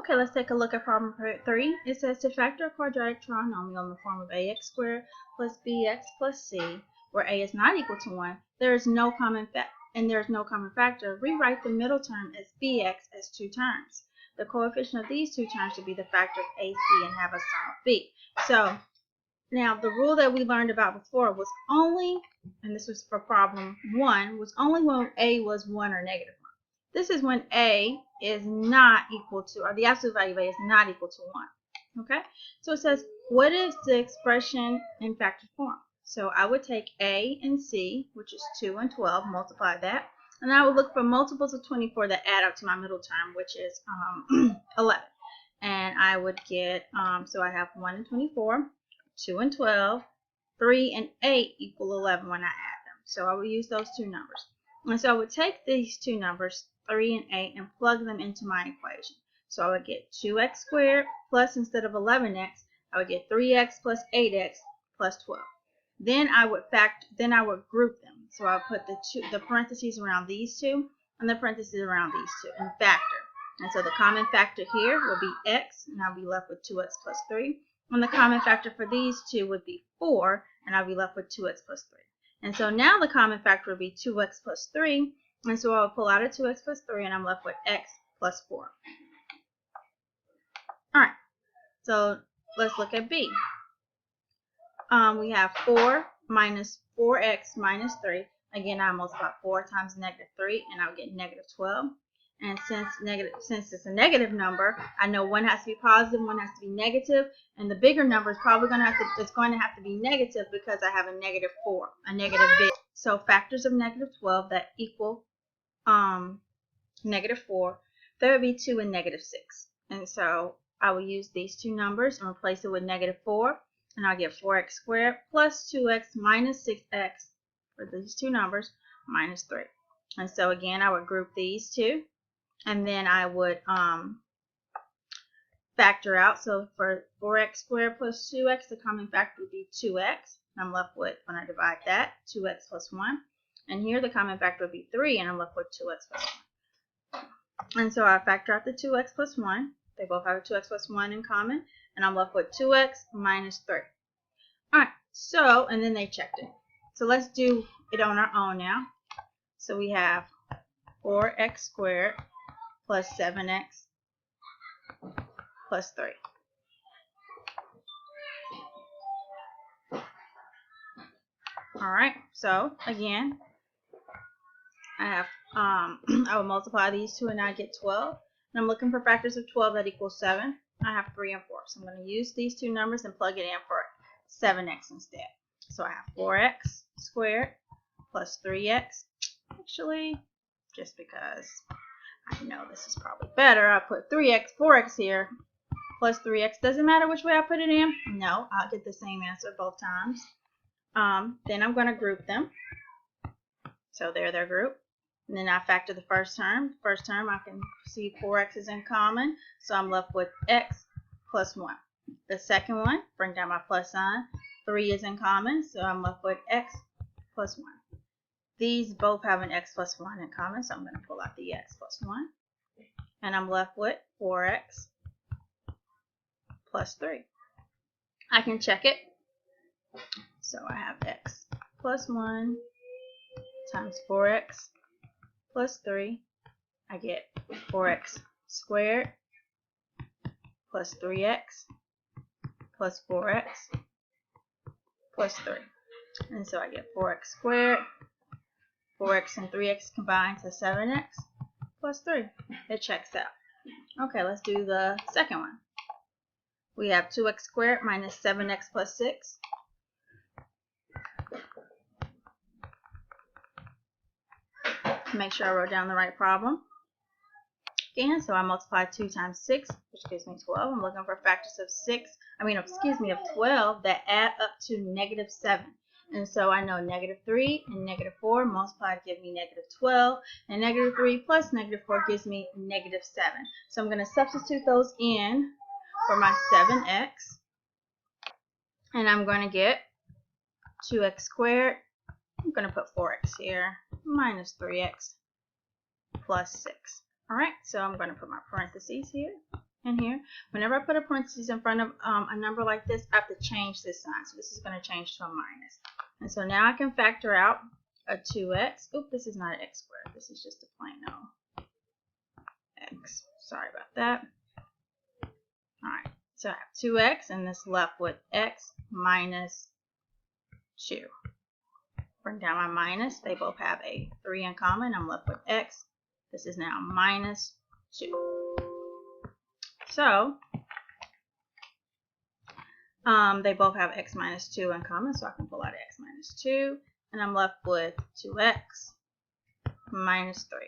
Okay, let's take a look at problem 3. It says to factor a quadratic trinomial in the form of ax squared plus bx plus c, where a is not equal to 1, there is no common factor. Rewrite the middle term as bx as two terms. The coefficient of these two terms should be the factor of ac and have a sum of b. So now the rule that we learned about before was only, and this was for problem 1, was only when a was 1 or negative 1. This is when a is not equal to, or the absolute value of a is not equal to 1. Okay, so it says, what is the expression in factored form? So I would take a and c, which is 2 and 12, multiply that, and I would look for multiples of 24 that add up to my middle term, which is 11. And I would get, so I have 1 and 24, 2 and 12, 3 and 8 equal 11 when I add them. So I will use those two numbers. And so I would take these two numbers, 3 and 8, and plug them into my equation. So I would get 2x squared plus, instead of 11x, I would get 3x plus 8x plus 12. Then I would group them. So I would put the parentheses around these two and the parentheses around these two and factor. And so the common factor here will be x, and I'll be left with 2x plus 3. And the common factor for these two would be 4, and I'll be left with 2x plus 3. And so now the common factor would be 2x plus 3, and so I'll pull out a 2x plus 3, and I'm left with x plus 4. Alright, so let's look at b. We have 4 minus 4x minus 3. Again, I multiply 4 times negative 3, and I'll get negative 12. And since it's a negative number, I know one has to be positive, one has to be negative, and the bigger number is probably going to have to be negative because I have a negative 4, a negative big. So factors of negative 12 that equal negative 4, there would be 2 and negative 6. And so I will use these two numbers and replace it with negative 4, and I'll get 4x squared plus 2x minus 6x for these two numbers minus 3. And so again, I would group these two. And then I would factor out. So for 4x squared plus 2x, the common factor would be 2x. I'm left with, when I divide that, 2x plus 1. And here the common factor would be 3, and I'm left with 2x plus 1. And so I factor out the 2x plus 1. They both have a 2x plus 1 in common. And I'm left with 2x minus 3. Alright, so, and then they checked it. So let's do it on our own now. So we have 4x squared plus 7x plus 3. Alright, so again, I have I will multiply these two and I get 12. And I'm looking for factors of 12 that equals 7. I have 3 and 4. So I'm going to use these two numbers and plug it in for 7x instead. So I have 4x squared plus 3x. Actually, just because I know this is probably better, I put 4x here, plus 3x. Doesn't matter which way I put it in. No, I'll get the same answer both times. Then I'm going to group them. So they're grouped. And then I factor the first term. First term, I can see 4x is in common, so I'm left with x plus 1. The second one, bring down my plus sign. 3 is in common, so I'm left with x plus 1. These both have an x plus 1 in common, so I'm going to pull out the x plus 1. And I'm left with 4x plus 3. I can check it. So I have x plus 1 times 4x plus 3. I get 4x squared plus 3x plus 4x plus 3. And so I get 4x squared. 4x and 3x combined to 7x plus 3. It checks out. Okay, let's do the second one. We have 2x squared minus 7x plus 6. Make sure I wrote down the right problem. Again, so I multiply 2 times 6, which gives me 12. I'm looking for factors of 12 that add up to negative 7. And so I know negative 3 and negative 4 multiplied give me negative 12. And negative 3 plus negative 4 gives me negative 7. So I'm going to substitute those in for my 7x. And I'm going to get 2x squared. I'm going to put 4x here minus 3x plus 6. Alright, so I'm going to put my parentheses here. in here. Whenever I put a parenthesis in front of a number like this, I have to change this sign. So this is going to change to a minus. And so now I can factor out a 2x. Oop, this is not an x squared. This is just a plain old x. Sorry about that. Alright, so I have 2x and this left with x minus 2. Bring down my minus. They both have a 3 in common. I'm left with x. This is now minus 2. So, they both have x minus 2 in common, so I can pull out x minus 2. And I'm left with 2x minus 3.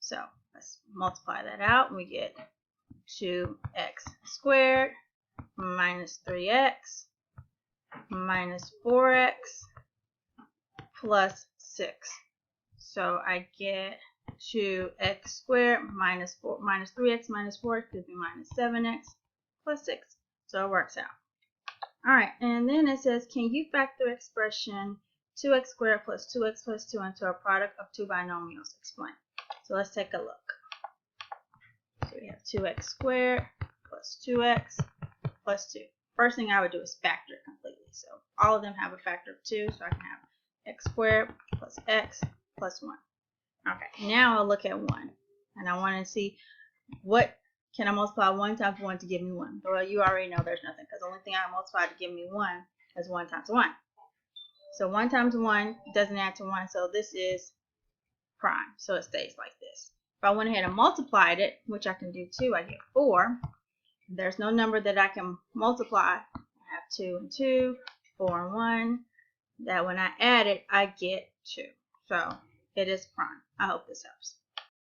So, let's multiply that out, and we get 2x squared minus 3x minus 4x plus 6. So I get 2x squared minus 3x minus 4 gives me minus 7x plus 6. So it works out. Alright, and then it says, can you factor expression 2x squared plus 2x plus 2 into a product of two binomials? Explain. So let's take a look. So we have 2x squared plus 2x plus 2. First thing I would do is factor it completely. So all of them have a factor of 2, so I can have x squared plus x plus 1. Okay, now I'll look at 1. And I want to see what can I multiply 1 times 1 to give me 1. Well, you already know there's nothing, because the only thing I multiplied to give me 1 is 1 times 1. So 1 times 1 doesn't add to 1, so this is prime. So it stays like this. If I went ahead and multiplied it, which I can do too, I get 4. There's no number that I can multiply. I have 2 and 2, 4 and 1. That when I add it, I get 2. So it is prime. I hope this helps.